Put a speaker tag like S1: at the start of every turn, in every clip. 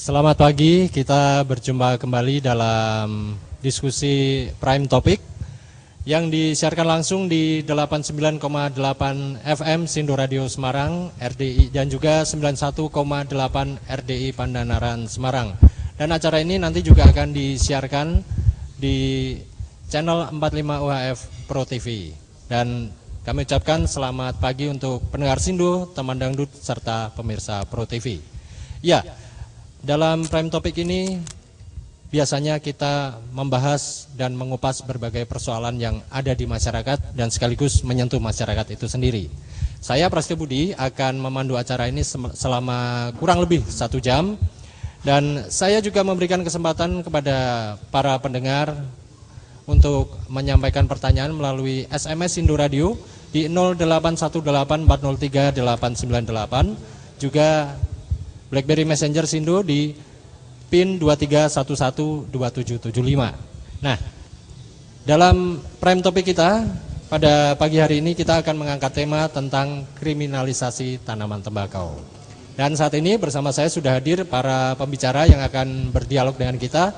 S1: Selamat pagi, kita berjumpa kembali dalam diskusi Prime Topic yang disiarkan langsung di 89,8 FM Sindo Radio Semarang, RDI, dan juga 91,8 RDI Pandanaran Semarang. Dan acara ini nanti juga akan disiarkan di channel 45 UHF Pro TV. Dan kami ucapkan selamat pagi untuk pendengar Sindo, teman dangdut, serta pemirsa Pro TV. Ya, dalam Prime Topic ini biasanya kita membahas dan mengupas berbagai persoalan yang ada di masyarakat dan sekaligus menyentuh masyarakat itu sendiri. Saya Prasetyo Budi akan memandu acara ini selama kurang lebih 1 jam, dan saya juga memberikan kesempatan kepada para pendengar untuk menyampaikan pertanyaan melalui SMS Sindo Radio di 0818403898, juga BlackBerry Messenger Sindo di PIN 23112775. Nah, dalam Prime Topik kita pada pagi hari ini kita akan mengangkat tema tentang kriminalisasi tanaman tembakau. Dan saat ini bersama saya sudah hadir para pembicara yang akan berdialog dengan kita.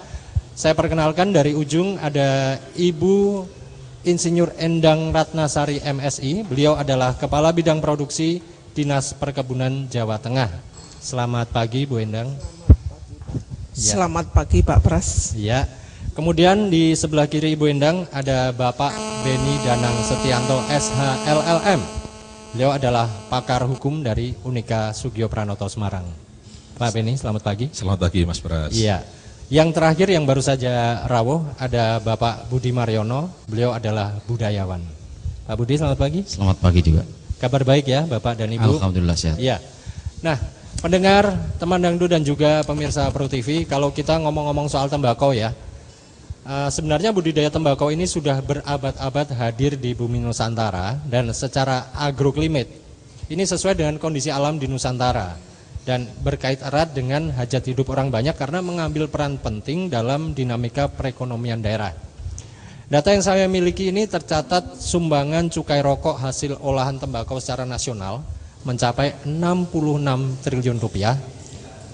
S1: Saya perkenalkan dari ujung ada Ibu Insinyur Endang Ratnasari MSI. Beliau adalah Kepala Bidang Produksi Dinas Perkebunan Jawa Tengah. Selamat pagi Bu Endang. Ya.
S2: Selamat pagi Pak Pras.
S1: Ya. Kemudian di sebelah kiri Ibu Endang ada Bapak Beni Danang Setianto SHLLM. Beliau adalah pakar hukum dari Unika Sugio Pranoto Semarang. Pak Beni, selamat pagi.
S3: Selamat pagi Mas Pras.
S1: Iya. Yang terakhir yang baru saja rawuh ada Bapak Budi Mariono. Beliau adalah budayawan. Pak Budi, selamat pagi.
S3: Selamat pagi juga.
S1: Kabar baik ya Bapak dan Ibu?
S3: Alhamdulillah sehat.
S1: Iya. Nah, pendengar, teman dangdut dan juga pemirsa Pro TV, kalau kita ngomong-ngomong soal tembakau ya, sebenarnya budidaya tembakau ini sudah berabad-abad hadir di bumi Nusantara, dan secara agroklimit ini sesuai dengan kondisi alam di Nusantara dan berkait erat dengan hajat hidup orang banyak karena mengambil peran penting dalam dinamika perekonomian daerah. Data yang saya miliki ini tercatat sumbangan cukai rokok hasil olahan tembakau secara nasional mencapai 66 triliun rupiah,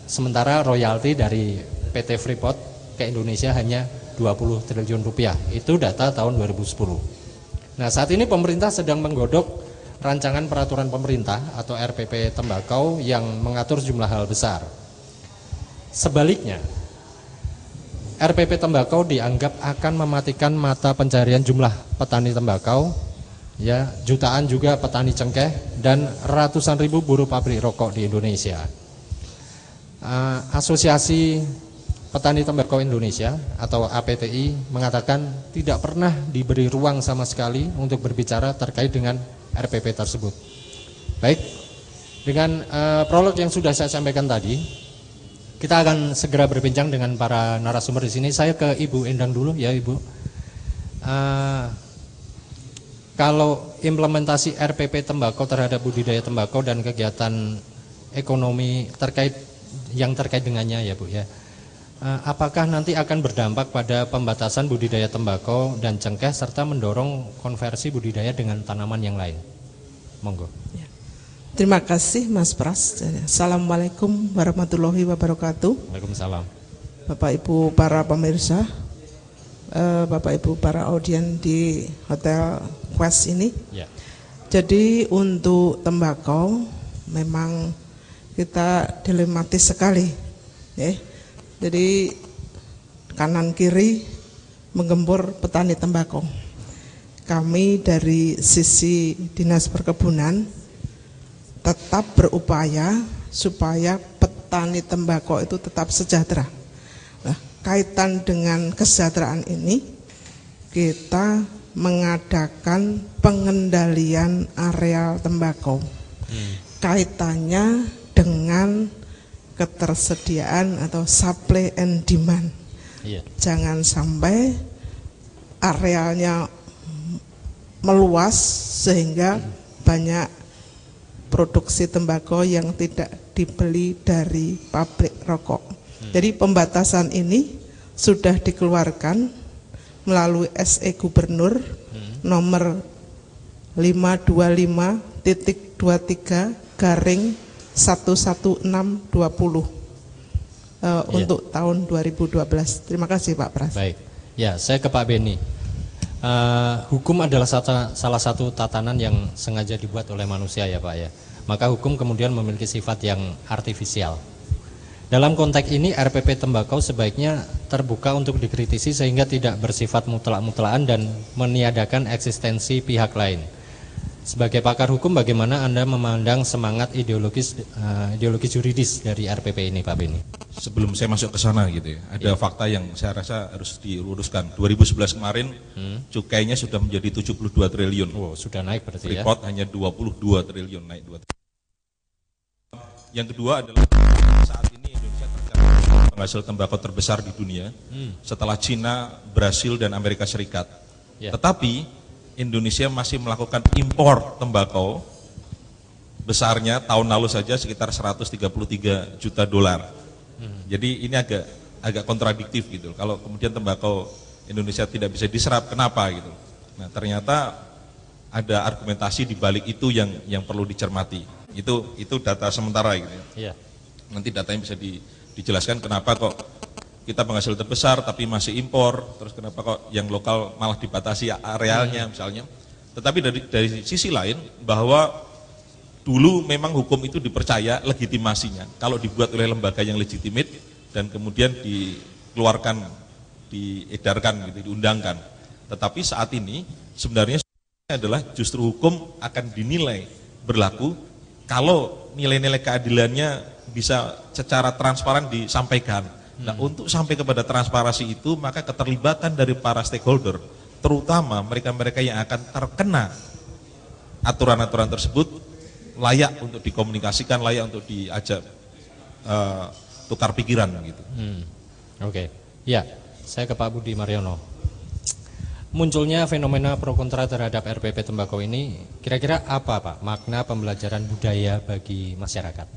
S1: sementara royalti dari PT Freeport ke Indonesia hanya 20 triliun rupiah. Itu data tahun 2010. Nah, saat ini pemerintah sedang menggodok rancangan peraturan pemerintah atau RPP tembakau yang mengatur sejumlah hal besar. Sebaliknya, RPP tembakau dianggap akan mematikan mata pencarian jumlah petani tembakau, ya, jutaan juga petani cengkeh dan ratusan ribu buruh pabrik rokok di Indonesia. Asosiasi Petani Tembakau Indonesia atau APTI mengatakan tidak pernah diberi ruang sama sekali untuk berbicara terkait dengan RPP tersebut. Baik, dengan prolog yang sudah saya sampaikan tadi, kita akan segera berbincang dengan para narasumber di sini. Saya ke Ibu Endang dulu ya Ibu. Kalau implementasi RPP tembakau terhadap budidaya tembakau dan kegiatan ekonomi yang terkait dengannya ya Bu ya, apakah nanti akan berdampak pada pembatasan budidaya tembakau dan cengkeh serta mendorong konversi budidaya dengan tanaman yang lain? Monggo.
S2: Ya. Terima kasih Mas Pras. Assalamualaikum warahmatullahi wabarakatuh.
S1: Waalaikumsalam.
S2: Bapak Ibu para pemirsa, Bapak Ibu para audien di Hotel Quest ini.
S1: Ya.
S2: Jadi untuk tembakau memang kita dilematis sekali, ya. Jadi kanan kiri menggembur petani tembakau. Kami dari sisi Dinas Perkebunan tetap berupaya supaya petani tembakau itu tetap sejahtera. Nah, kaitan dengan kesejahteraan ini kita mengadakan pengendalian areal tembakau. Kaitannya dengan ketersediaan atau supply and demand.
S1: Iya.
S2: Jangan sampai arealnya meluas sehingga banyak produksi tembakau yang tidak dibeli dari pabrik rokok. Jadi pembatasan ini sudah dikeluarkan melalui SE Gubernur nomor 525.23/11620 untuk tahun 2012. Terima kasih Pak Pras.
S1: Baik, ya saya ke Pak Beni. Hukum adalah salah satu tatanan yang sengaja dibuat oleh manusia ya Pak ya. Maka hukum kemudian memiliki sifat yang artifisial. Dalam konteks ini RPP tembakau sebaiknya terbuka untuk dikritisi sehingga tidak bersifat mutlak-mutlakan dan meniadakan eksistensi pihak lain. Sebagai pakar hukum, bagaimana Anda memandang semangat ideologis juridis dari RPP ini Pak Beni?
S3: Sebelum saya masuk ke sana gitu ya, ada fakta yang saya rasa harus diluruskan. 2011 kemarin cukainya sudah menjadi 72 triliun.
S1: Oh, sudah naik berarti ya.
S3: Freeport hanya 22 triliun, naik 2 triliun. Yang kedua adalah saat ini Indonesia tercatat penghasil tembakau terbesar di dunia setelah Cina, Brasil, dan Amerika Serikat.
S1: Ya.
S3: Tetapi Indonesia masih melakukan impor tembakau besarnya tahun lalu saja sekitar 133 juta dolar. Jadi ini agak kontradiktif gitu. Kalau kemudian tembakau Indonesia tidak bisa diserap, kenapa gitu? Nah ternyata ada argumentasi di balik itu yang perlu dicermati. Itu data sementara gitu.
S1: Iya.
S3: Nanti datanya bisa dijelaskan kenapa kok kita penghasil terbesar tapi masih impor, terus kenapa kok yang lokal malah dibatasi arealnya misalnya. Tetapi dari sisi lain bahwa dulu memang hukum itu dipercaya legitimasinya kalau dibuat oleh lembaga yang legitimate dan kemudian dikeluarkan, diedarkan gitu, diundangkan. Tetapi saat ini sebenarnya adalah justru hukum akan dinilai berlaku kalau nilai-nilai keadilannya bisa secara transparan disampaikan. Nah, untuk sampai kepada transparansi itu, maka keterlibatan dari para stakeholder, terutama mereka-mereka yang akan terkena aturan-aturan tersebut, layak untuk dikomunikasikan, layak untuk diajak tukar pikiran gitu.
S1: Oke. Ya, saya ke Pak Budi Mariono. Munculnya fenomena pro kontra terhadap RPP tembakau ini, kira-kira apa Pak makna pembelajaran budaya bagi masyarakat?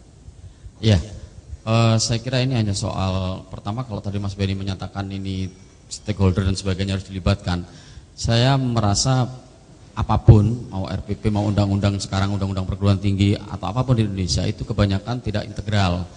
S4: Ya. Saya kira ini hanya soal, pertama kalau tadi Mas Beni menyatakan ini stakeholder dan sebagainya harus dilibatkan, saya merasa apapun, mau RPP, mau undang-undang sekarang, undang-undang perguruan tinggi atau apapun di Indonesia itu kebanyakan tidak integral.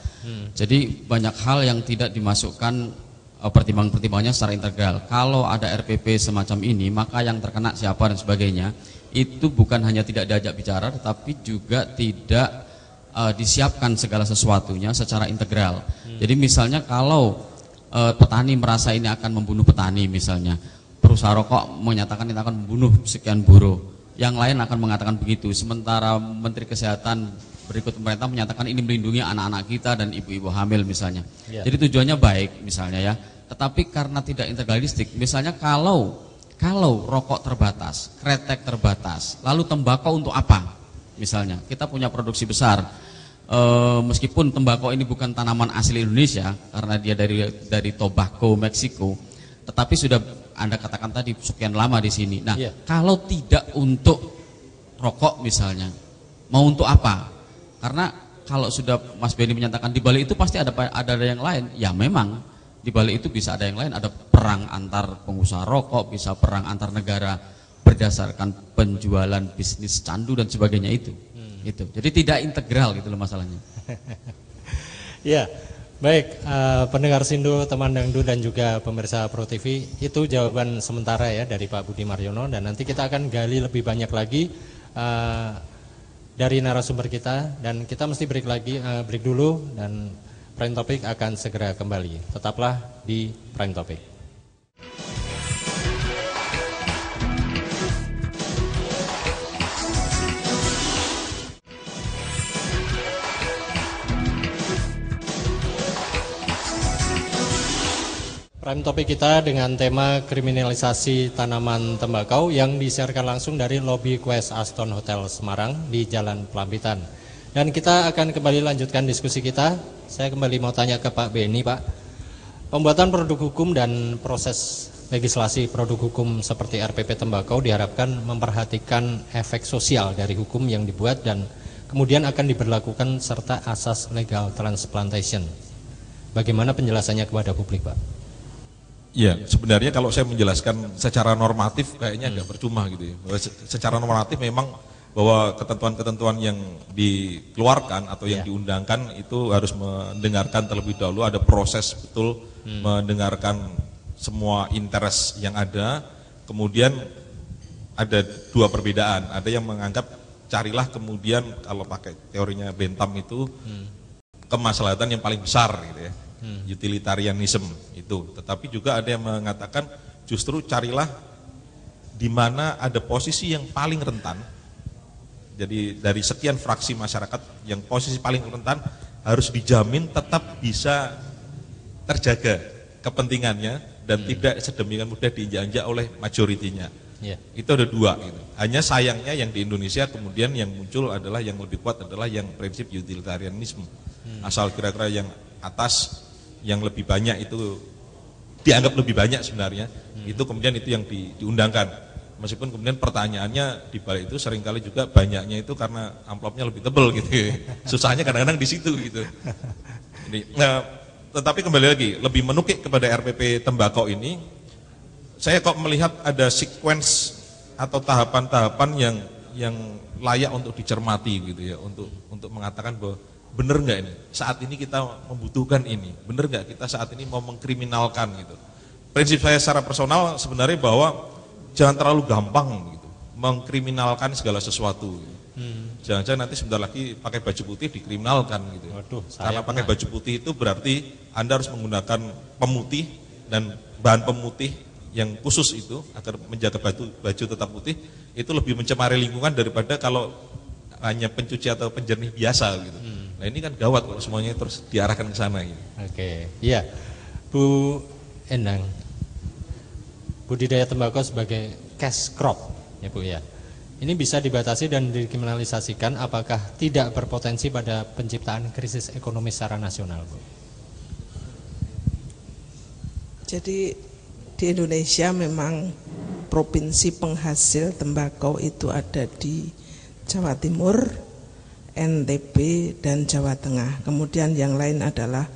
S4: Jadi banyak hal yang tidak dimasukkan pertimbangan-pertimbangannya secara integral. Kalau ada RPP semacam ini, maka yang terkena siapa dan sebagainya, itu bukan hanya tidak diajak bicara, tetapi juga tidak disiapkan segala sesuatunya secara integral. Jadi misalnya kalau petani merasa ini akan membunuh petani misalnya, perusahaan rokok menyatakan ini akan membunuh sekian buruh, yang lain akan mengatakan begitu, sementara Menteri Kesehatan berikut pemerintah menyatakan ini melindungi anak-anak kita dan ibu-ibu hamil misalnya. Jadi tujuannya baik misalnya ya, tetapi karena tidak integralistik, misalnya kalau rokok terbatas, kretek terbatas, lalu tembakau untuk apa? Misalnya kita punya produksi besar, meskipun tembakau ini bukan tanaman asli Indonesia karena dia dari Tobacco, Meksiko, tetapi sudah Anda katakan tadi sekian lama di sini. Nah, kalau tidak untuk rokok misalnya, mau untuk apa? Karena kalau sudah Mas Beni menyatakan di balik itu pasti ada yang lain. Ya memang di balik itu bisa ada yang lain, ada perang antar pengusaha rokok, bisa perang antar negara berdasarkan penjualan bisnis candu dan sebagainya itu. Jadi tidak integral gitu loh masalahnya.
S1: Ya, baik pendengar Sindo, teman Dangdu dan juga pemirsa Pro TV, itu jawaban sementara ya dari Pak Budi Mariono, dan nanti kita akan gali lebih banyak lagi dari narasumber kita, dan kita mesti break dulu, dan Prime Topic akan segera kembali. Tetaplah di Prime Topic. Prime Topik kita dengan tema kriminalisasi tanaman tembakau yang disiarkan langsung dari lobi Quest Aston Hotel Semarang di Jalan Pelampitan. Dan kita akan kembali lanjutkan diskusi kita. Saya kembali mau tanya ke Pak Beni, Pak. Pembuatan produk hukum dan proses legislasi produk hukum seperti RPP tembakau diharapkan memperhatikan efek sosial dari hukum yang dibuat dan kemudian akan diberlakukan serta asas legal transplantation. Bagaimana penjelasannya kepada publik, Pak?
S3: Ya, sebenarnya kalau saya menjelaskan secara normatif kayaknya agak percuma gitu ya. Secara normatif memang bahwa ketentuan-ketentuan yang dikeluarkan atau yang diundangkan itu harus mendengarkan terlebih dahulu, ada proses betul mendengarkan semua interest yang ada. Kemudian ada dua perbedaan, ada yang menganggap carilah kemudian kalau pakai teorinya Bentham itu kemaslahatan yang paling besar gitu ya, utilitarianism itu. Tetapi juga ada yang mengatakan justru carilah di mana ada posisi yang paling rentan. Jadi dari sekian fraksi masyarakat yang posisi paling rentan harus dijamin tetap bisa terjaga kepentingannya dan tidak sedemikian mudah diinjak-injak oleh majoritinya. Itu ada dua gitu. Hanya sayangnya yang di Indonesia kemudian yang muncul adalah yang lebih kuat adalah yang prinsip utilitarianisme. Asal kira-kira yang atas yang lebih banyak itu dianggap lebih banyak sebenarnya, itu kemudian itu yang diundangkan. Meskipun kemudian pertanyaannya di balik itu seringkali juga banyaknya itu karena amplopnya lebih tebal gitu. Susahnya kadang-kadang di situ gitu. Nah, tetapi kembali lagi lebih menukik kepada RPP tembakau ini, saya kok melihat ada sequence atau tahapan-tahapan yang layak untuk dicermati gitu ya, untuk mengatakan bahwa benar nggak ini saat ini kita membutuhkan ini, benar nggak kita saat ini mau mengkriminalkan gitu. Prinsip saya secara personal sebenarnya bahwa jangan terlalu gampang gitu mengkriminalkan segala sesuatu. Jangan-jangan nanti sebentar lagi pakai baju putih dikriminalkan gitu.
S1: Waduh,
S3: karena pakai baju putih itu berarti Anda harus menggunakan pemutih dan bahan pemutih yang khusus itu agar menjaga baju tetap putih, itu lebih mencemari lingkungan daripada kalau hanya pencuci atau penjernih biasa gitu. Nah ini kan gawat kalau semuanya terus diarahkan ke sana gitu.
S1: Oke, iya. Bu Endang, budidaya tembakau sebagai cash crop ya Bu ya. Ini bisa dibatasi dan dikriminalisasikan, apakah tidak berpotensi pada penciptaan krisis ekonomi secara nasional Bu?
S2: Jadi di Indonesia memang provinsi penghasil tembakau itu ada di Jawa Timur, NTB dan Jawa Tengah. Kemudian yang lain adalah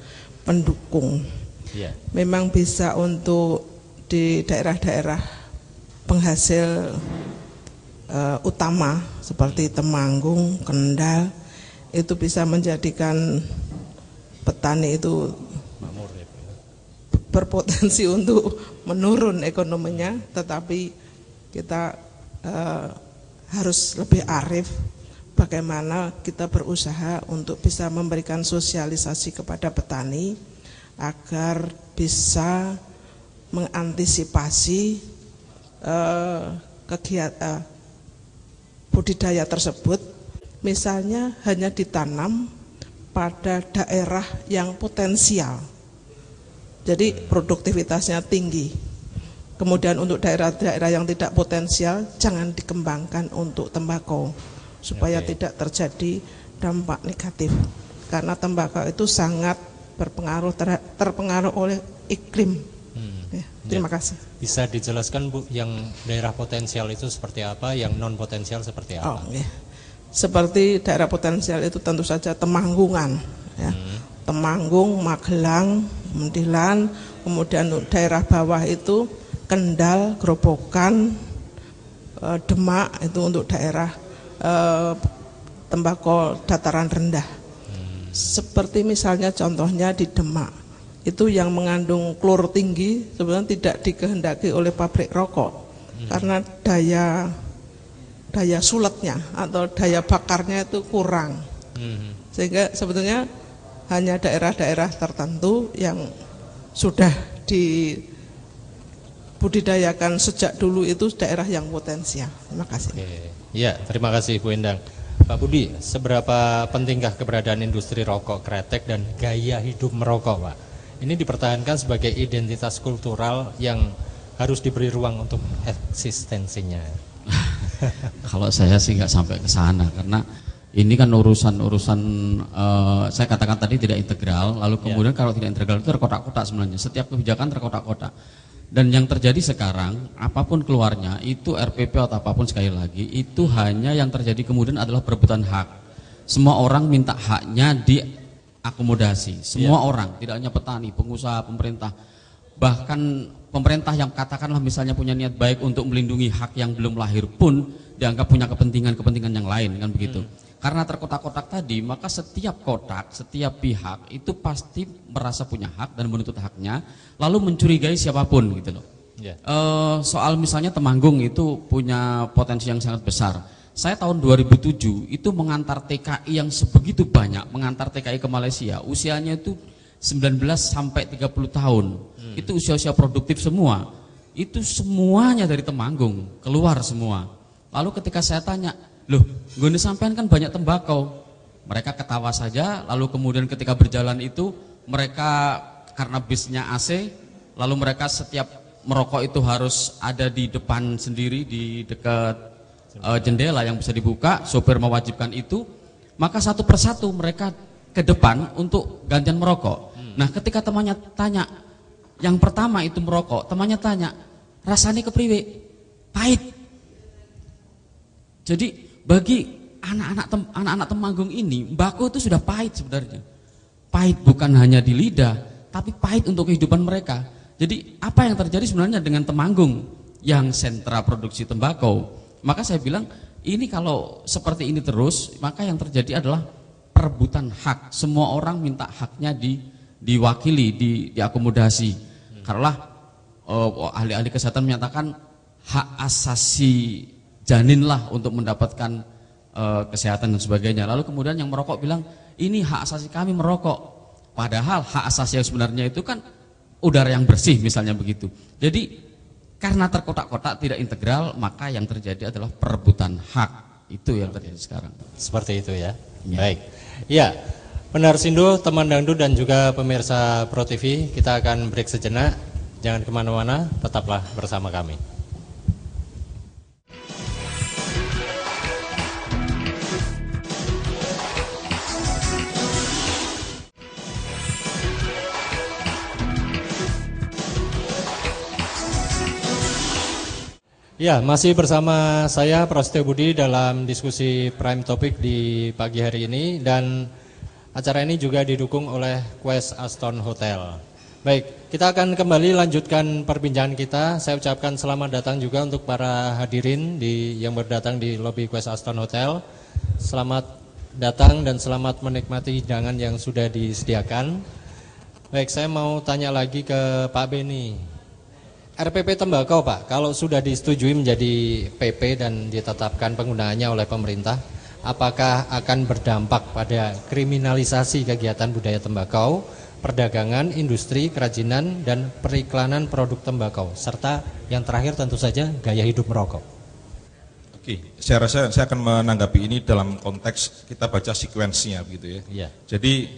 S2: pendukung. Memang bisa untuk di daerah-daerah penghasil utama seperti Temanggung, Kendal, itu bisa menjadikan petani itu berpotensi untuk menurun ekonominya, tetapi kita harus lebih arif bagaimana kita berusaha untuk bisa memberikan sosialisasi kepada petani agar bisa mengantisipasi kegiatan budidaya tersebut, misalnya hanya ditanam pada daerah yang potensial, jadi produktivitasnya tinggi. Kemudian untuk daerah-daerah yang tidak potensial jangan dikembangkan untuk tembakau supaya tidak terjadi dampak negatif, karena tembakau itu sangat terpengaruh oleh iklim. Terima kasih.
S1: Bisa dijelaskan Bu, yang daerah potensial itu seperti apa, yang non potensial seperti apa?
S2: Seperti daerah potensial itu tentu saja Temanggungan, ya. Temanggung, Magelang, Muntilan, kemudian daerah bawah itu Kendal, Grobogan, Demak, itu untuk daerah tembakau dataran rendah. Seperti misalnya contohnya di Demak, itu yang mengandung klor tinggi sebenarnya tidak dikehendaki oleh pabrik rokok, karena daya suletnya atau daya bakarnya itu kurang, sehingga sebetulnya hanya daerah-daerah tertentu yang sudah dibudidayakan sejak dulu itu daerah yang potensial. Terima kasih.
S1: Ya, terima kasih Bu Endang. Pak Budi, seberapa pentingkah keberadaan industri rokok kretek dan gaya hidup merokok, Pak? Ini dipertahankan sebagai identitas kultural yang harus diberi ruang untuk eksistensinya.
S4: Kalau saya sih nggak sampai ke sana, karena ini kan urusan saya katakan tadi tidak integral, lalu kemudian kalau tidak integral itu terkotak-kotak sebenarnya, setiap kebijakan terkotak-kotak. Dan yang terjadi sekarang, apapun keluarnya, itu RPP atau apapun sekali lagi, itu hanya yang terjadi kemudian adalah perebutan hak. Semua orang minta haknya diakomodasi, semua orang, tidak hanya petani, pengusaha, pemerintah. Bahkan pemerintah yang katakanlah misalnya punya niat baik untuk melindungi hak yang belum lahir pun dianggap punya kepentingan yang lain, kan begitu. Karena terkotak-kotak tadi, maka setiap kotak, setiap pihak itu pasti merasa punya hak dan menuntut haknya, lalu mencurigai siapapun gitu loh. Soal misalnya Temanggung itu punya potensi yang sangat besar. Saya tahun 2007 itu mengantar TKI yang sebegitu banyak, mengantar TKI ke Malaysia, usianya itu 19 sampai 30 tahun. Itu usia-usia produktif semua. Itu semuanya dari Temanggung, keluar semua. Lalu ketika saya tanya, loh, gini sampean kan banyak tembakau. Mereka ketawa saja, lalu kemudian ketika berjalan itu mereka karena bisnya AC, lalu mereka setiap merokok itu harus ada di depan sendiri, di dekat jendela yang bisa dibuka, sopir mewajibkan itu, maka satu persatu mereka ke depan untuk gantian merokok. Nah, ketika temannya tanya, yang pertama itu merokok, temannya tanya, rasanya kepriwe? Pahit. Jadi bagi anak-anak Temanggung ini, mbako itu sudah pahit sebenarnya. Pahit bukan hanya di lidah, tapi pahit untuk kehidupan mereka. Jadi apa yang terjadi sebenarnya dengan Temanggung yang sentra produksi tembakau? Maka saya bilang, ini kalau seperti ini terus, maka yang terjadi adalah perebutan hak. Semua orang minta haknya diwakili, diakomodasi. Karena ahli-ahli kesehatan menyatakan hak asasi janinlah untuk mendapatkan kesehatan dan sebagainya. Lalu kemudian yang merokok bilang, ini hak asasi kami merokok. Padahal hak asasi yang sebenarnya itu kan udara yang bersih misalnya begitu. Jadi karena terkotak-kotak tidak integral, maka yang terjadi adalah perebutan hak. Itu yang terjadi sekarang.
S1: Seperti itu ya.
S4: Ya.
S1: Baik. Ya, benar Sindo, teman dangdut dan juga pemirsa Pro TV, kita akan break sejenak. Jangan kemana-mana, tetaplah bersama kami. Ya, masih bersama saya Prasetyo Budi dalam diskusi Prime Topic di pagi hari ini, dan acara ini juga didukung oleh Quest Aston Hotel. Baik, kita akan kembali lanjutkan perbincangan kita. Saya ucapkan selamat datang juga untuk para hadirin yang berdatang di lobi Quest Aston Hotel. Selamat datang dan selamat menikmati hidangan yang sudah disediakan. Baik, saya mau tanya lagi ke Pak Beni. RPP tembakau Pak, kalau sudah disetujui menjadi PP dan ditetapkan penggunaannya oleh pemerintah, apakah akan berdampak pada kriminalisasi kegiatan budaya tembakau, perdagangan, industri, kerajinan, dan periklanan produk tembakau, serta yang terakhir tentu saja gaya hidup merokok?
S3: Oke, saya rasa saya akan menanggapi ini dalam konteks kita baca sekuensinya begitu ya.
S1: Iya.
S3: Jadi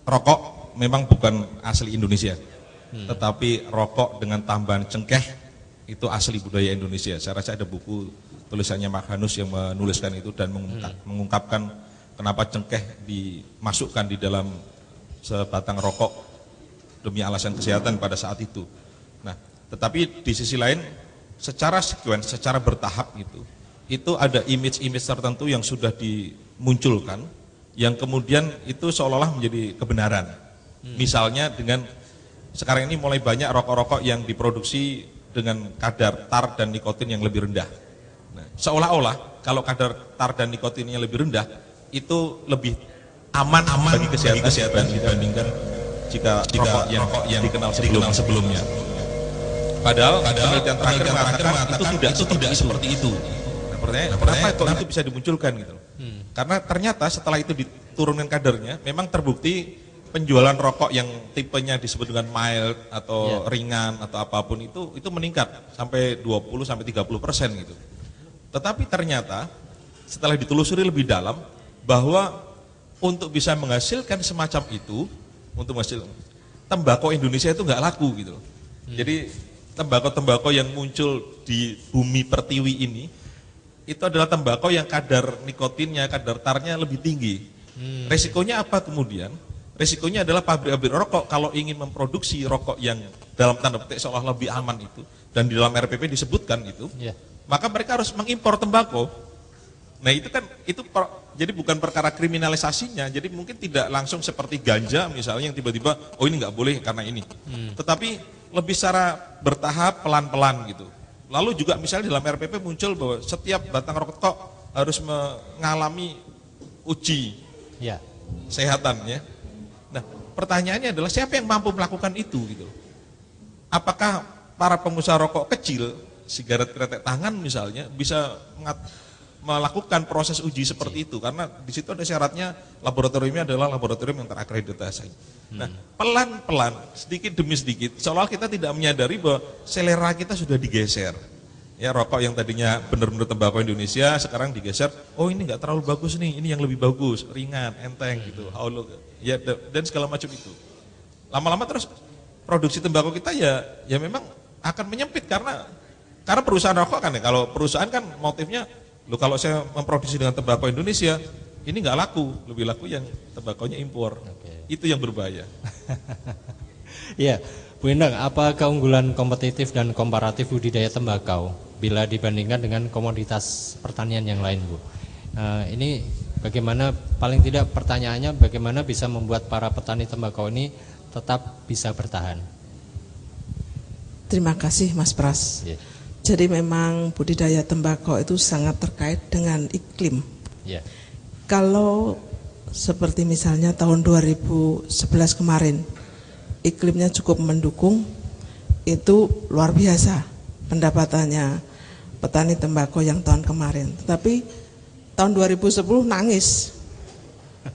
S3: rokok memang bukan asli Indonesia. Tetapi rokok dengan tambahan cengkeh itu asli budaya Indonesia. Saya rasa ada buku tulisannya Mark Hanus yang menuliskan itu dan mengungkapkan kenapa cengkeh dimasukkan di dalam sebatang rokok demi alasan kesehatan pada saat itu. Nah, tetapi di sisi lain secara sekuens, secara bertahap itu ada image-image tertentu yang sudah dimunculkan yang kemudian itu seolah-olah menjadi kebenaran. Misalnya dengan sekarang ini mulai banyak rokok-rokok yang diproduksi dengan kadar tar dan nikotin yang lebih rendah. Nah, seolah-olah kalau kadar tar dan nikotinnya lebih rendah, itu lebih aman bagi kesehatan dibandingkan jika rokok yang dikenal sebelumnya. Padahal penelitian terakhir mengatakan itu tidak seperti itu. Nah, pertanyaannya, kenapa itu bisa dimunculkan gitu? Karena ternyata setelah itu diturunkan kadarnya, memang terbukti penjualan rokok yang tipenya disebut dengan mild atau ringan atau apapun itu meningkat sampai 20-30% gitu. Tetapi ternyata setelah ditelusuri lebih dalam bahwa untuk bisa menghasilkan semacam itu, untuk menghasilkan tembakau Indonesia itu nggak laku gitu. Jadi tembakau-tembakau yang muncul di bumi pertiwi ini itu adalah tembakau yang kadar nikotinnya, kadar tarnya lebih tinggi. Resikonya apa kemudian? Resikonya adalah pabrik-pabrik rokok kalau ingin memproduksi rokok yang dalam tanda petik seolah lebih aman itu, dan di dalam RPP disebutkan itu, maka mereka harus mengimpor tembakau. Nah itu kan jadi bukan perkara kriminalisasinya, jadi mungkin tidak langsung seperti ganja misalnya yang tiba-tiba oh ini nggak boleh karena ini, tetapi lebih secara bertahap pelan-pelan gitu. Lalu juga misalnya dalam RPP muncul bahwa setiap batang rokok harus mengalami uji kesehatan ya. Nah pertanyaannya adalah siapa yang mampu melakukan itu gitu? Apakah para pengusaha rokok kecil, sigaret kretek tangan misalnya bisa melakukan proses uji seperti itu, karena di situ ada syaratnya laboratoriumnya adalah laboratorium yang terakreditasi. Nah, pelan-pelan, sedikit demi sedikit, seolah kita tidak menyadari bahwa selera kita sudah digeser. Ya, rokok yang tadinya benar-benar tembakau Indonesia sekarang digeser. Oh, ini nggak terlalu bagus nih, ini yang lebih bagus, ringan, enteng gitu, ya dan segala macam itu. Lama-lama terus produksi tembakau kita ya memang akan menyempit karena perusahaan rokok kan ya, kalau perusahaan kan motifnya kalau saya memproduksi dengan tembakau Indonesia, ini nggak laku, lebih laku yang tembakaunya impor. Itu yang berbahaya.
S1: Ya, Bu Endang, apa keunggulan kompetitif dan komparatif budidaya tembakau bila dibandingkan dengan komoditas pertanian yang lain, Bu? Ini bagaimana, paling tidak pertanyaannya bagaimana bisa membuat para petani tembakau ini tetap bisa bertahan?
S2: Terima kasih Mas Pras.
S1: Yeah.
S2: Jadi memang budidaya tembakau itu sangat terkait dengan iklim.
S1: Yeah.
S2: Kalau seperti misalnya tahun 2011 kemarin, iklimnya cukup mendukung, itu luar biasa pendapatannya petani tembakau yang tahun kemarin. Tetapi tahun 2010 nangis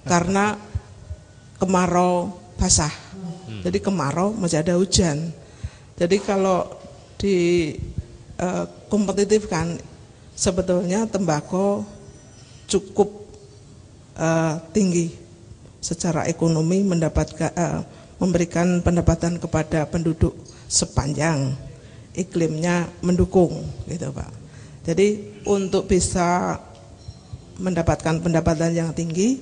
S2: karena kemarau basah. Jadi kemarau masih ada hujan. Jadi kalau di kompetitifkan, sebetulnya tembakau cukup tinggi secara ekonomi, memberikan pendapatan kepada penduduk sepanjang iklimnya mendukung, gitu Pak. Jadi untuk bisa mendapatkan pendapatan yang tinggi,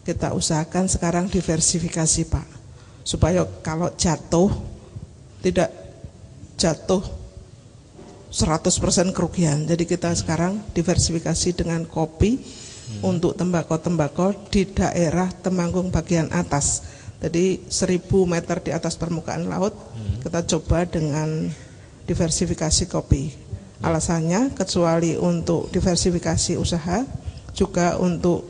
S2: kita usahakan sekarang diversifikasi Pak, supaya kalau jatuh tidak jatuh 100% kerugian. Jadi kita sekarang diversifikasi dengan kopi untuk tembakau-tembakau di daerah Temanggung bagian atas. Jadi 1000 meter di atas permukaan laut kita coba dengan diversifikasi kopi. Alasannya kecuali untuk diversifikasi usaha, juga untuk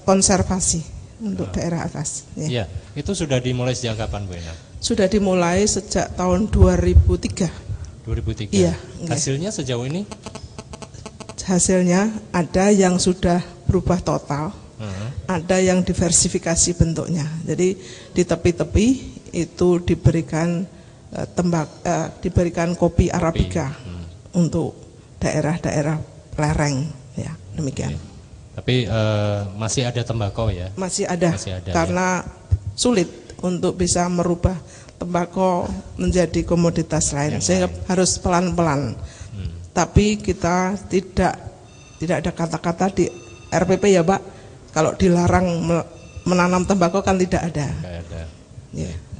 S2: konservasi untuk daerah atas.
S1: Ya, itu sudah dimulai sejak kapan Bu Endang?
S2: Sudah dimulai sejak tahun 2003.
S1: 2003.
S2: Iya.
S1: Hasilnya sejauh ini?
S2: Hasilnya ada yang sudah berubah total, ada yang diversifikasi bentuknya. Jadi di tepi-tepi itu diberikan diberikan kopi arabica untuk daerah-daerah lereng, ya demikian.
S1: Tapi masih ada tembakau ya?
S2: Masih ada karena sulit untuk bisa merubah tembakau menjadi komoditas lain, sehingga harus pelan-pelan. Tapi kita tidak ada kata-kata di RPP ya Pak, kalau dilarang menanam tembakau kan tidak ada.
S1: Tidak ada.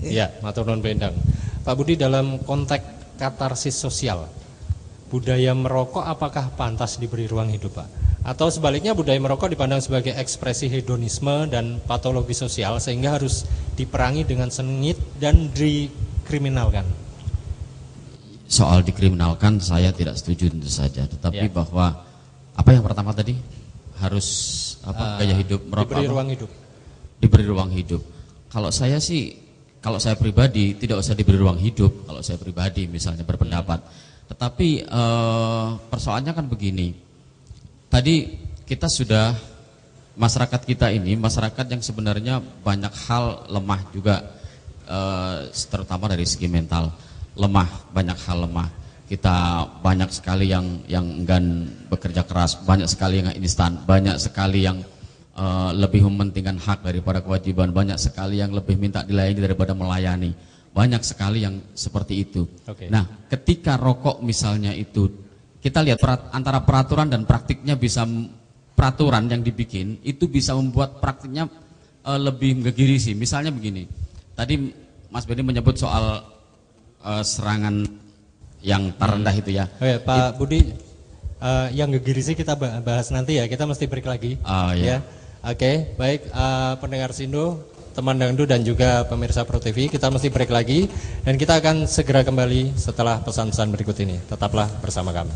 S1: Ya, matur nuwun Bu Endang. Pak Budi, dalam konteks katarsis sosial, budaya merokok apakah pantas diberi ruang hidup Pak? Atau sebaliknya budaya merokok dipandang sebagai ekspresi hedonisme dan patologi sosial sehingga harus diperangi dengan sengit dan dikriminalkan?
S4: Soal dikriminalkan saya tidak setuju tentu saja, tetapi bahwa apa yang pertama tadi harus gaya hidup merokok
S1: diberi ruang hidup.
S4: Diberi ruang hidup. Kalau saya sih, kalau saya pribadi tidak usah diberi ruang hidup. Kalau saya pribadi misalnya berpendapat, tetapi persoalannya kan begini. Tadi kita sudah, masyarakat kita ini masyarakat yang sebenarnya banyak hal lemah juga, terutama dari segi mental lemah, banyak hal lemah. Kita banyak sekali yang enggan bekerja keras, banyak sekali yang instan, banyak sekali yang lebih mementingkan hak daripada kewajiban, banyak sekali yang lebih minta dilayani daripada melayani, banyak sekali yang seperti itu. Nah, ketika rokok misalnya itu kita lihat antara peraturan dan praktiknya, bisa peraturan yang dibikin itu bisa membuat praktiknya lebih menggigirisi. Misalnya begini, tadi Mas Benny menyebut soal serangan yang terendah itu ya.
S1: Pak Budi, Yang gegirisi kita bahas nanti ya, kita mesti break lagi.
S4: Ya.
S1: Oke, baik pendengar Sindo, teman dangdut dan juga pemirsa Pro TV, kita mesti break lagi dan kita akan segera kembali setelah pesan-pesan berikut ini. Tetaplah bersama kami.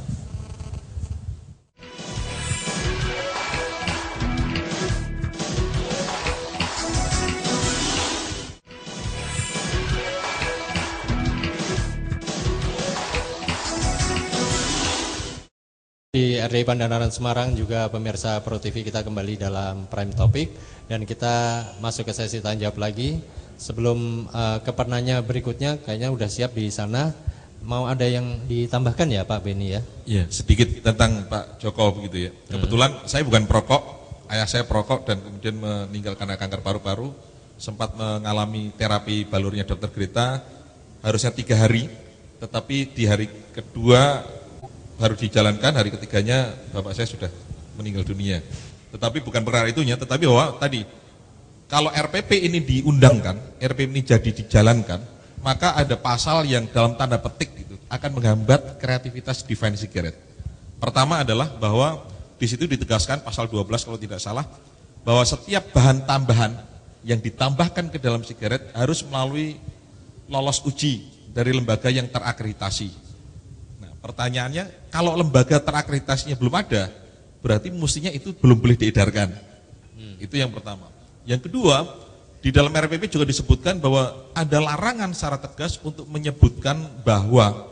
S1: Di RDI Pandanaran Semarang juga pemirsa Pro TV, kita kembali dalam Prime Topic dan kita masuk ke sesi tanya jawab lagi. Sebelum ke penanya berikutnya, kayaknya udah siap di sana. Mau ada yang ditambahkan ya Pak Beni ya?
S3: Iya, sedikit tentang Pak Joko begitu ya. Kebetulan saya bukan perokok, ayah saya perokok dan kemudian meninggal karena kanker paru-paru. Sempat mengalami terapi balurnya Dokter Greta, harusnya 3 hari, tetapi di hari kedua baru dijalankan, hari ketiganya bapak saya sudah meninggal dunia. Tetapi bukan perkara itunya, tetapi bahwa tadi kalau RPP ini diundangkan, RPP ini jadi dijalankan, maka ada pasal yang dalam tanda petik gitu akan menghambat kreativitas Divine Cigarette. Pertama adalah bahwa di situ ditegaskan pasal 12 kalau tidak salah, bahwa setiap bahan tambahan yang ditambahkan ke dalam sigaret harus melalui lolos uji dari lembaga yang terakreditasi. Pertanyaannya, kalau lembaga terakreditasinya belum ada, berarti mestinya itu belum boleh diedarkan. Itu yang pertama. Yang kedua, di dalam RPP juga disebutkan bahwa ada larangan secara tegas untuk menyebutkan bahwa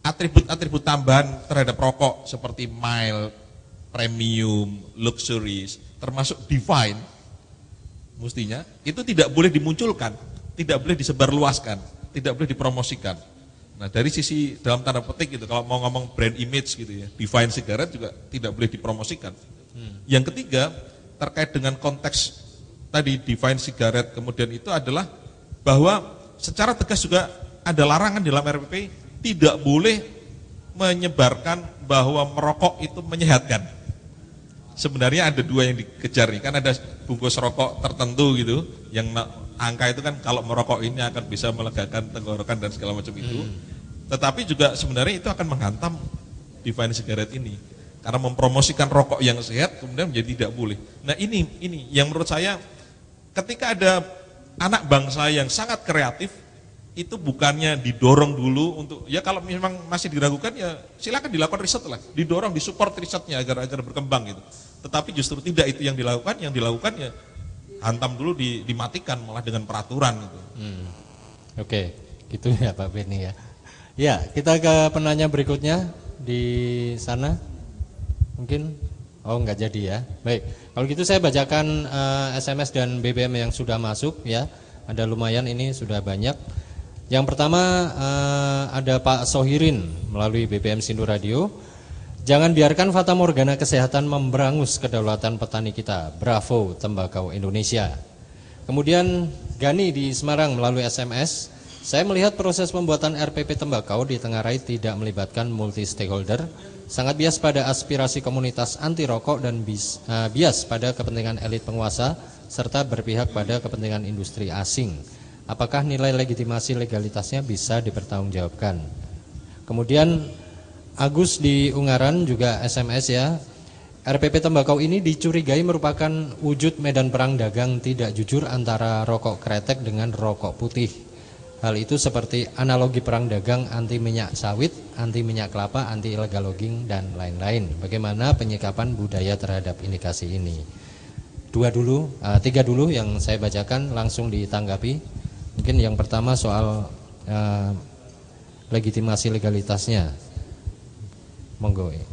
S3: atribut-atribut tambahan terhadap rokok seperti mild, premium, luxuries, termasuk divine, mestinya itu tidak boleh dimunculkan, tidak boleh disebarluaskan, tidak boleh dipromosikan. Nah dari sisi dalam tanda petik gitu, kalau mau ngomong brand image gitu ya, Divine Cigarette juga tidak boleh dipromosikan. Yang ketiga, terkait dengan konteks tadi Divine Cigarette, kemudian itu adalah bahwa secara tegas juga ada larangan dalam RPP tidak boleh menyebarkan bahwa merokok itu menyehatkan. Sebenarnya ada 2 yang dikejar nih, kan ada bungkus rokok tertentu gitu, yang angka itu kan kalau merokok ini akan bisa melegakan tenggorokan dan segala macam itu. Tetapi juga sebenarnya itu akan menghantam Divine Cigarette ini. Karena mempromosikan rokok yang sehat kemudian menjadi tidak boleh. Nah ini yang menurut saya ketika ada anak bangsa yang sangat kreatif, itu bukannya didorong dulu untuk, ya kalau memang masih diragukan ya silakan dilakukan riset lah. Didorong, disupport risetnya agar berkembang gitu. Tetapi justru tidak itu yang dilakukan ya hantam dulu dimatikan malah dengan peraturan gitu.
S1: Oke, gitu ya Pak Beni ya. Ya, kita ke penanya berikutnya di sana. Mungkin nggak jadi ya. Baik, kalau gitu saya bacakan SMS dan BBM yang sudah masuk ya. Ada lumayan, ini sudah banyak. Yang pertama ada Pak Sohirin melalui BBM Sindo Radio. Jangan biarkan fata morgana kesehatan memberangus kedaulatan petani kita. Bravo Tembakau Indonesia. Kemudian Gani di Semarang melalui SMS. Saya melihat proses pembuatan RPP tembakau di Tenggarai tidak melibatkan multi stakeholder. Sangat bias pada aspirasi komunitas anti rokok dan bias pada kepentingan elit penguasa serta berpihak pada kepentingan industri asing. Apakah nilai legitimasi legalitasnya bisa dipertanggungjawabkan? Kemudian Agus di Ungaran juga SMS ya. RPP tembakau ini dicurigai merupakan wujud medan perang dagang tidak jujur antara rokok kretek dengan rokok putih. Hal itu seperti analogi perang dagang anti minyak sawit, anti minyak kelapa, anti illegal logging dan lain-lain. Bagaimana penyikapan budaya terhadap indikasi ini? 3 dulu yang saya bacakan langsung ditanggapi. Mungkin yang pertama soal legitimasi legalitasnya. Monggo
S3: ya.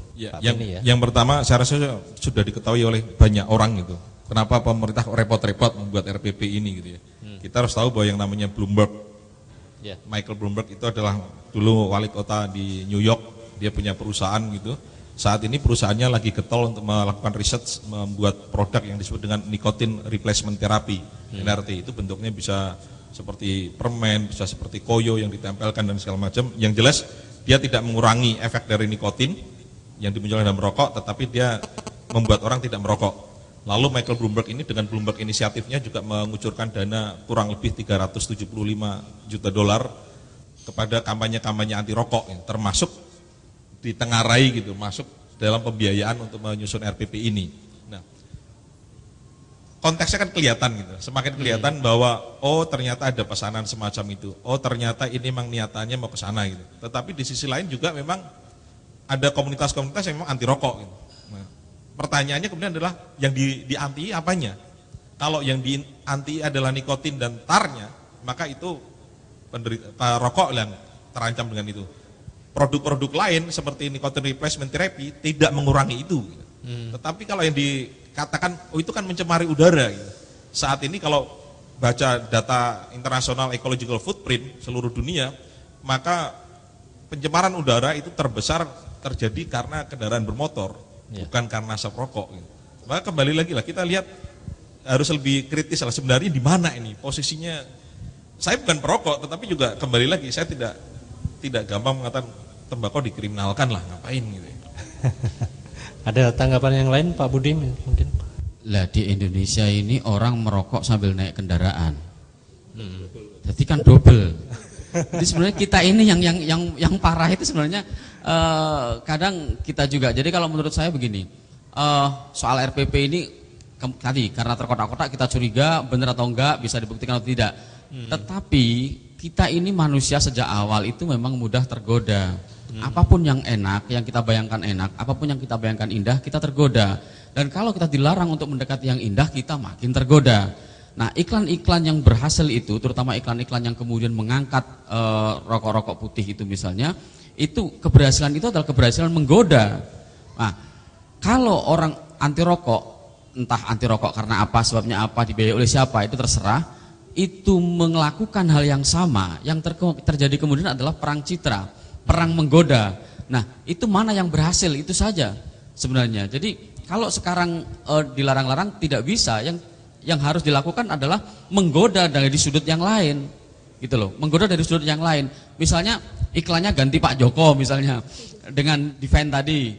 S3: Yang pertama saya rasa sudah diketahui oleh banyak orang gitu. Kenapa pemerintah repot-repot membuat RPP ini gitu ya. Kita harus tahu bahwa yang namanya Bloomberg, Michael Bloomberg itu adalah dulu wali kota di New York. Dia punya perusahaan gitu. Saat ini perusahaannya lagi getol untuk melakukan riset membuat produk yang disebut dengan nicotine replacement therapy, NRT. Itu bentuknya bisa seperti permen, bisa seperti koyo yang ditempelkan dan segala macam. Yang jelas dia tidak mengurangi efek dari nikotin yang dimunculkan dalam rokok, tetapi dia membuat orang tidak merokok. Lalu Michael Bloomberg ini dengan Bloomberg inisiatifnya juga mengucurkan dana kurang lebih $375 juta kepada kampanye-kampanye anti rokok, termasuk ditengarai gitu masuk dalam pembiayaan untuk menyusun RPP ini. Nah, konteksnya kan kelihatan gitu, semakin kelihatan bahwa oh ternyata ada pesanan semacam itu, oh ternyata ini memang niatannya mau ke sana gitu. Tetapi di sisi lain juga memang ada komunitas-komunitas yang memang anti rokok gitu. Nah, pertanyaannya kemudian adalah yang di anti apanya? Kalau yang di anti adalah nikotin dan tarnya, maka itu penderita rokok yang terancam dengan itu. Produk-produk lain seperti nicotine replacement therapy tidak mengurangi itu. Tetapi kalau yang dikatakan, oh itu kan mencemari udara. Gitu. Saat ini kalau baca data internasional ecological footprint seluruh dunia, maka pencemaran udara itu terbesar terjadi karena kendaraan bermotor, bukan karena asap rokok. Gitu. Maka kembali lagi lah, kita lihat harus lebih kritis lah sebenarnya di mana ini posisinya. Saya bukan perokok, tetapi juga kembali lagi saya tidak gampang mengatakan tembakau dikriminalkan lah, ngapain gitu.
S1: Ada tanggapan yang lain Pak Budi mungkin?
S4: Lah di Indonesia ini orang merokok sambil naik kendaraan. Jadi kan double. Jadi sebenarnya kita ini yang parah itu sebenarnya kadang kita juga. Jadi kalau menurut saya begini, soal RPP ini tadi karena terkotak-kotak kita curiga benar atau enggak, bisa dibuktikan atau tidak. Tetapi kita ini manusia sejak awal itu memang mudah tergoda. Apapun yang enak, yang kita bayangkan enak, apapun yang kita bayangkan indah, kita tergoda. Dan kalau kita dilarang untuk mendekati yang indah, kita makin tergoda. Nah, iklan-iklan yang berhasil itu, terutama iklan-iklan yang kemudian mengangkat rokok-rokok putih itu misalnya, itu keberhasilan itu adalah keberhasilan menggoda. Nah, kalau orang anti rokok, entah anti rokok karena apa, sebabnya apa, dibiayai oleh siapa, itu terserah. Itu melakukan hal yang sama, yang terjadi kemudian adalah perang citra, perang menggoda. Nah, itu mana yang berhasil, itu saja sebenarnya. Jadi kalau sekarang dilarang-larang tidak bisa, yang harus dilakukan adalah menggoda dari sudut yang lain, gitu loh. Menggoda dari sudut yang lain. Misalnya iklannya ganti Pak Joko misalnya dengan defend tadi,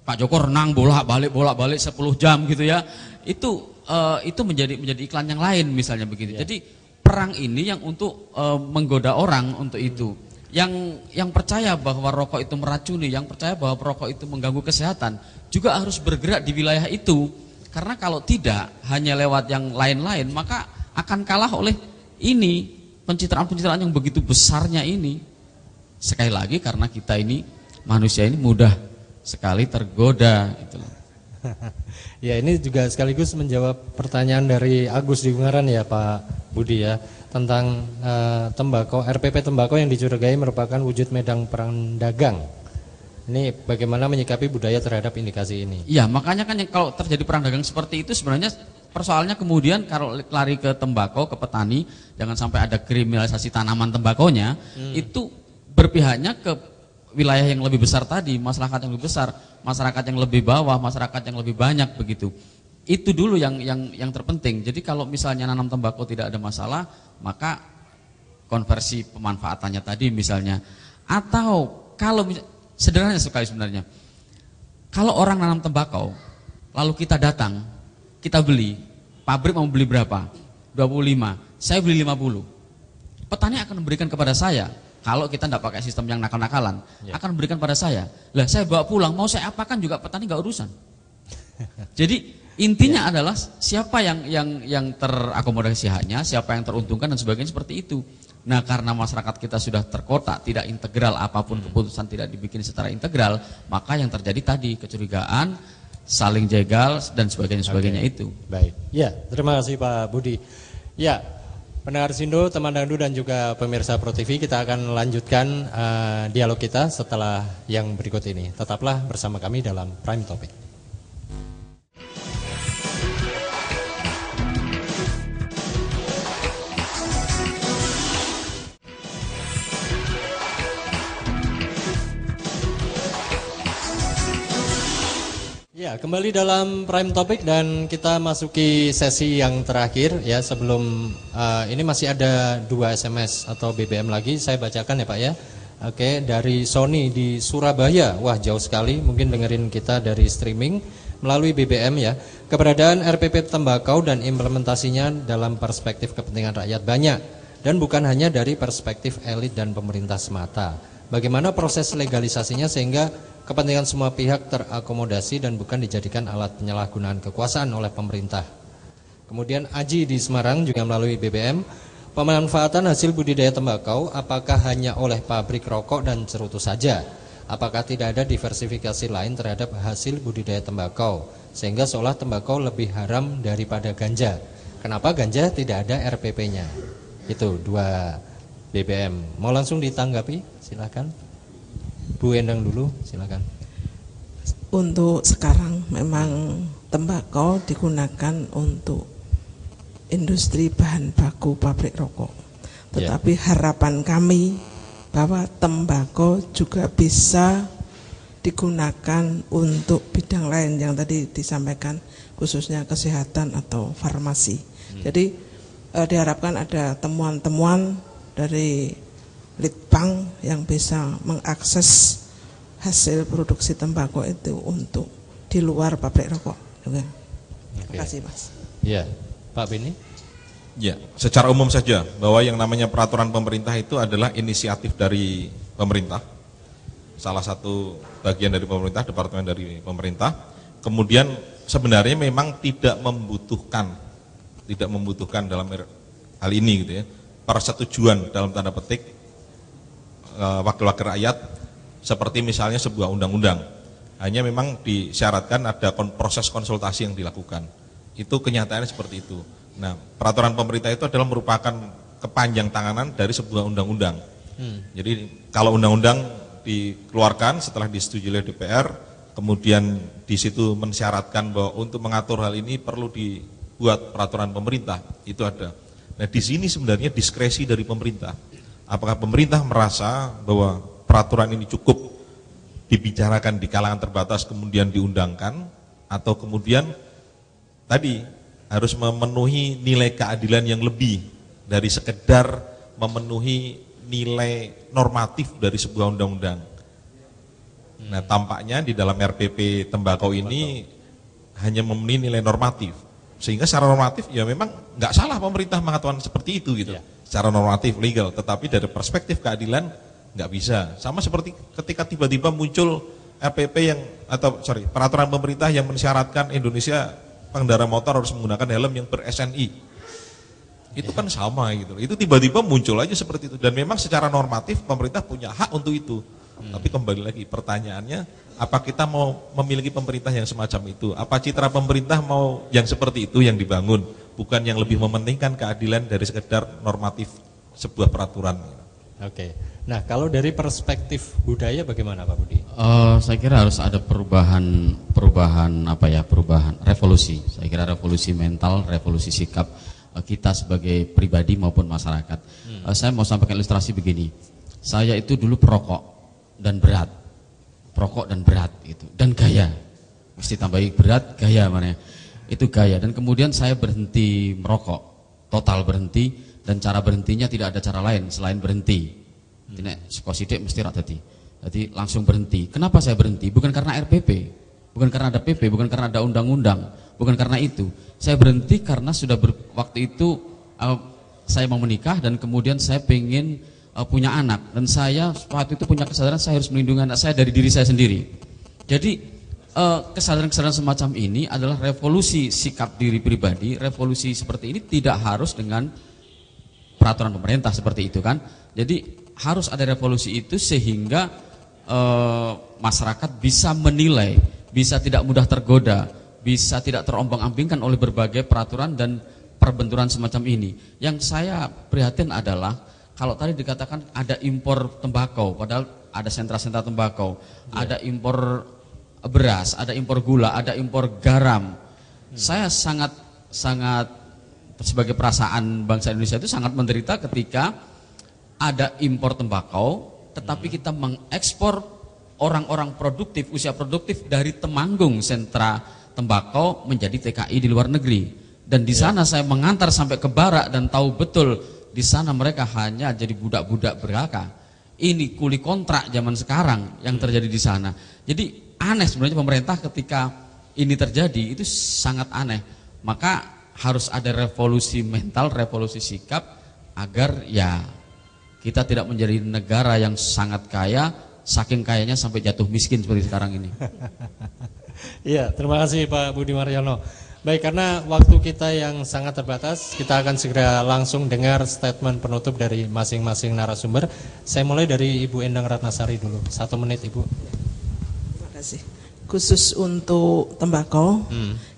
S4: Pak Joko renang bolak-balik 10 jam gitu ya. Itu menjadi iklan yang lain misalnya begitu. Jadi perang ini yang untuk menggoda orang untuk itu. Yang percaya bahwa rokok itu meracuni, yang percaya bahwa rokok itu mengganggu kesehatan, juga harus bergerak di wilayah itu. Karena kalau tidak, hanya lewat yang lain-lain, maka akan kalah oleh ini, pencitraan-pencitraan yang begitu besarnya ini. Sekali lagi karena kita ini, manusia ini mudah sekali tergoda. Gitu.
S1: Ya, ini juga sekaligus menjawab pertanyaan dari Agus di Ungaran ya Pak Budi ya, tentang tembakau, RPP tembakau yang dicurigai merupakan wujud medang perang dagang. Ini bagaimana menyikapi budaya terhadap indikasi ini?
S4: Iya, makanya kan kalau terjadi perang dagang seperti itu sebenarnya persoalannya kemudian kalau lari ke tembakau, ke petani, jangan sampai ada kriminalisasi tanaman tembakonya, itu berpihaknya ke wilayah yang lebih besar tadi, masyarakat yang lebih besar, masyarakat yang lebih bawah, masyarakat yang lebih banyak begitu. Itu dulu yang terpenting. Jadi kalau misalnya nanam tembakau tidak ada masalah, maka konversi pemanfaatannya tadi misalnya. Atau kalau sederhana sekali sebenarnya. Kalau orang nanam tembakau, lalu kita datang, kita beli, pabrik mau beli berapa? 25, saya beli 50. Petani akan memberikan kepada saya, kalau kita tidak pakai sistem yang nakal-nakalan, akan memberikan pada saya. Lah saya bawa pulang, mau saya apakan juga petani nggak urusan. Jadi intinya adalah siapa yang terakomodasi haknya, siapa yang teruntungkan dan sebagainya seperti itu. Nah, karena masyarakat kita sudah terkotak, tidak integral, apapun keputusan tidak dibikin secara integral, maka yang terjadi tadi kecurigaan, saling jegal dan sebagainya itu.
S1: Baik. Ya, terima kasih Pak Budi. Ya, pendengar Sindo, teman dangdu dan juga pemirsa Pro TV, kita akan lanjutkan dialog kita setelah yang berikut ini. Tetaplah bersama kami dalam Prime Topic. Ya, kembali dalam Prime Topic dan kita masuki sesi yang terakhir ya. Sebelum ini masih ada 2 SMS atau BBM lagi, saya bacakan ya Pak ya. Oke, dari Sony di Surabaya. Wah, jauh sekali, mungkin dengerin kita dari streaming melalui BBM ya. Keberadaan RPP tembakau dan implementasinya dalam perspektif kepentingan rakyat banyak dan bukan hanya dari perspektif elit dan pemerintah semata. Bagaimana proses legalisasinya sehingga kepentingan semua pihak terakomodasi dan bukan dijadikan alat penyalahgunaan kekuasaan oleh pemerintah. Kemudian Aji di Semarang juga melalui BBM, pemanfaatan hasil budidaya tembakau apakah hanya oleh pabrik rokok dan cerutu saja? Apakah tidak ada diversifikasi lain terhadap hasil budidaya tembakau sehingga seolah tembakau lebih haram daripada ganja? Kenapa ganja tidak ada RPP-nya? Itu 2 BBM. Mau langsung ditanggapi? Silakan. Bu Endang dulu, silakan.
S2: Untuk sekarang memang tembakau digunakan untuk industri bahan baku pabrik rokok. Tetapi harapan kami bahwa tembakau juga bisa digunakan untuk bidang lain yang tadi disampaikan, khususnya kesehatan atau farmasi. Jadi diharapkan ada temuan-temuan dari Litbang yang bisa mengakses hasil produksi tembakau itu untuk di luar pabrik rokok juga. Terima kasih, Mas.
S1: Ya, Pak Beni.
S3: Ya, secara umum saja bahwa yang namanya peraturan pemerintah itu adalah inisiatif dari pemerintah. Salah satu bagian dari pemerintah, departemen dari pemerintah. Kemudian sebenarnya memang tidak membutuhkan dalam hal ini gitu ya, persetujuan dalam tanda petik wakil-wakil rakyat seperti misalnya sebuah undang-undang. Hanya memang disyaratkan ada proses konsultasi yang dilakukan. Itu kenyataannya seperti itu. Nah, peraturan pemerintah itu adalah merupakan kepanjang tanganan dari sebuah undang-undang. Jadi kalau undang-undang dikeluarkan setelah disetujui oleh DPR, kemudian di situ mensyaratkan bahwa untuk mengatur hal ini perlu dibuat peraturan pemerintah, itu ada. Nah, di sini sebenarnya diskresi dari pemerintah. Apakah pemerintah merasa bahwa peraturan ini cukup dibicarakan di kalangan terbatas kemudian diundangkan, atau kemudian tadi harus memenuhi nilai keadilan yang lebih dari sekedar memenuhi nilai normatif dari sebuah undang-undang. Nah, tampaknya di dalam RPP tembakau ini hanya memenuhi nilai normatif, sehingga secara normatif ya memang nggak salah pemerintah mengatakan seperti itu gitu. Secara normatif legal, tetapi dari perspektif keadilan nggak bisa. Sama seperti ketika tiba-tiba muncul RPP peraturan pemerintah yang mensyaratkan Indonesia pengendara motor harus menggunakan helm yang ber-SNI. Itu kan sama gitu. Itu tiba-tiba muncul aja seperti itu. Dan memang secara normatif pemerintah punya hak untuk itu. Tapi kembali lagi pertanyaannya, apa kita mau memiliki pemerintah yang semacam itu? Apa citra pemerintah mau yang seperti itu yang dibangun? Bukan yang lebih mementingkan keadilan dari sekedar normatif sebuah peraturan.
S1: Oke. Nah, kalau dari perspektif budaya bagaimana Pak Budi?
S4: Saya kira harus ada perubahan revolusi. Saya kira revolusi mental, revolusi sikap kita sebagai pribadi maupun masyarakat. Saya mau sampaikan ilustrasi begini. Saya itu dulu perokok dan berat gitu, dan gaya. Mesti tambahi berat, gaya mana? Itu gaya. Dan kemudian saya berhenti merokok, total berhenti, dan cara berhentinya tidak ada cara lain selain berhenti. Nek sekosidik mesti rak dadi. Jadi langsung berhenti. Kenapa saya berhenti? Bukan karena RPP, bukan karena ada PP, bukan karena ada undang-undang, bukan karena itu. Saya berhenti karena sudah waktu itu saya mau menikah dan kemudian saya pengen punya anak, dan saya waktu itu punya kesadaran saya harus melindungi anak saya dari diri saya sendiri. Jadi kesadaran-kesadaran semacam ini adalah revolusi sikap diri pribadi. Revolusi seperti ini tidak harus dengan peraturan pemerintah seperti itu kan. Jadi harus ada revolusi itu sehingga masyarakat bisa menilai, bisa tidak mudah tergoda, bisa tidak terombang-ambingkan oleh berbagai peraturan dan perbenturan semacam ini. Yang saya prihatin adalah kalau tadi dikatakan ada impor tembakau, padahal ada sentra-sentra tembakau, ada impor beras, ada impor gula, ada impor garam. Saya sangat sebagai perasaan bangsa Indonesia itu sangat menderita ketika ada impor tembakau, tetapi kita mengekspor orang-orang produktif, usia produktif dari Temanggung sentra tembakau menjadi TKI di luar negeri. Dan di sana saya mengantar sampai ke Barak dan tahu betul di sana mereka hanya jadi budak-budak beraka. Ini kuli kontrak zaman sekarang yang terjadi di sana. Jadi aneh sebenarnya pemerintah ketika ini terjadi, itu sangat aneh. Maka harus ada revolusi mental, revolusi sikap agar ya kita tidak menjadi negara yang sangat kaya saking kayanya sampai jatuh miskin seperti sekarang ini.
S1: Iya, terima kasih Pak Budi Mariono. Baik, karena waktu kita yang sangat terbatas, kita akan segera langsung dengar statement penutup dari masing-masing narasumber. Saya mulai dari Ibu Endang Ratnasari dulu. 1 menit, Ibu.
S2: Terima kasih. Khusus untuk tembakau,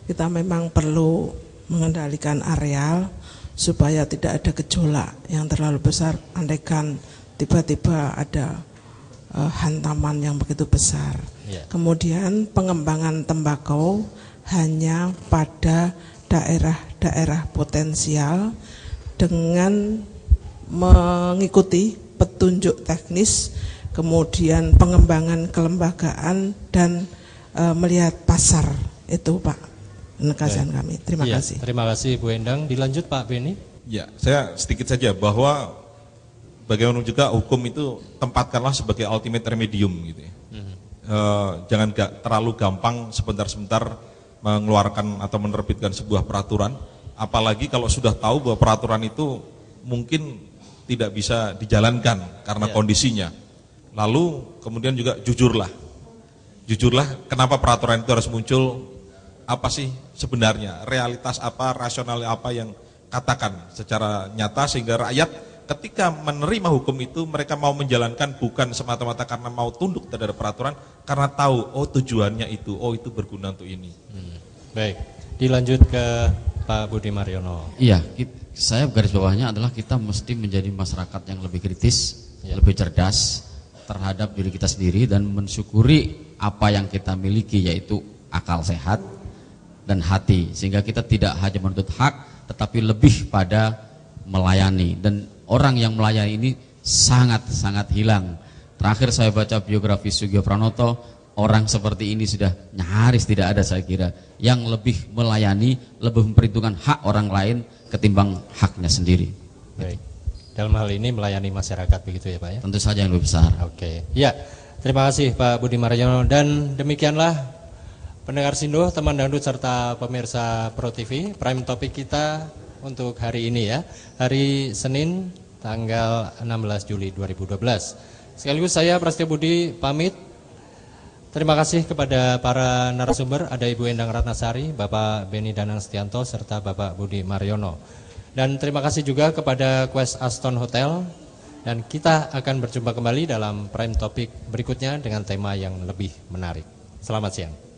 S2: kita memang perlu mengendalikan areal supaya tidak ada gejolak yang terlalu besar. Andaikan tiba-tiba ada hantaman yang begitu besar.
S1: Yeah.
S2: Kemudian pengembangan tembakau hanya pada daerah-daerah potensial dengan mengikuti petunjuk teknis, kemudian pengembangan kelembagaan dan melihat pasar. Itu Pak penegasan kami. Terima kasih.
S1: Terima kasih Bu Endang. Dilanjut Pak Beni.
S3: Ya, saya sedikit saja bahwa bagaimana juga hukum itu tempatkanlah sebagai ultimate remedium gitu ya. Jangan terlalu gampang sebentar-sebentar mengeluarkan atau menerbitkan sebuah peraturan, apalagi kalau sudah tahu bahwa peraturan itu mungkin tidak bisa dijalankan karena kondisinya. Lalu kemudian juga jujurlah kenapa peraturan itu harus muncul, apa sih sebenarnya, realitas apa, rasional apa yang katakan secara nyata sehingga rakyat ketika menerima hukum itu mereka mau menjalankan bukan semata-mata karena mau tunduk terhadap peraturan, karena tahu oh tujuannya itu, oh itu berguna untuk ini.
S1: Baik, dilanjut ke Pak Budi Mariono.
S4: Iya, saya garis bawahnya adalah kita mesti menjadi masyarakat yang lebih kritis, lebih cerdas terhadap diri kita sendiri dan mensyukuri apa yang kita miliki, yaitu akal sehat dan hati, sehingga kita tidak hanya menuntut hak tetapi lebih pada melayani. Dan orang yang melayani ini sangat-sangat hilang. Terakhir saya baca biografi Sugio Pranoto, orang seperti ini sudah nyaris tidak ada, saya kira, yang lebih melayani, lebih memperhitungkan hak orang lain ketimbang haknya sendiri.
S1: Baik. Dalam hal ini melayani masyarakat begitu ya Pak ya?
S4: Tentu saja yang lebih besar.
S1: Oke. Ya, terima kasih Pak Budi Mariono. Dan demikianlah pendengar Sindo, teman dangdut serta pemirsa Pro TV, prime topik kita untuk hari ini ya. Hari Senin tanggal 16 Juli 2012. Sekaligus saya Prasetyo Budi pamit. Terima kasih kepada para narasumber, ada Ibu Endang Ratnasari, Bapak Beni Danang Setianto, serta Bapak Budi Mariono. Dan terima kasih juga kepada Quest Aston Hotel. Dan kita akan berjumpa kembali dalam prime topik berikutnya dengan tema yang lebih menarik. Selamat siang.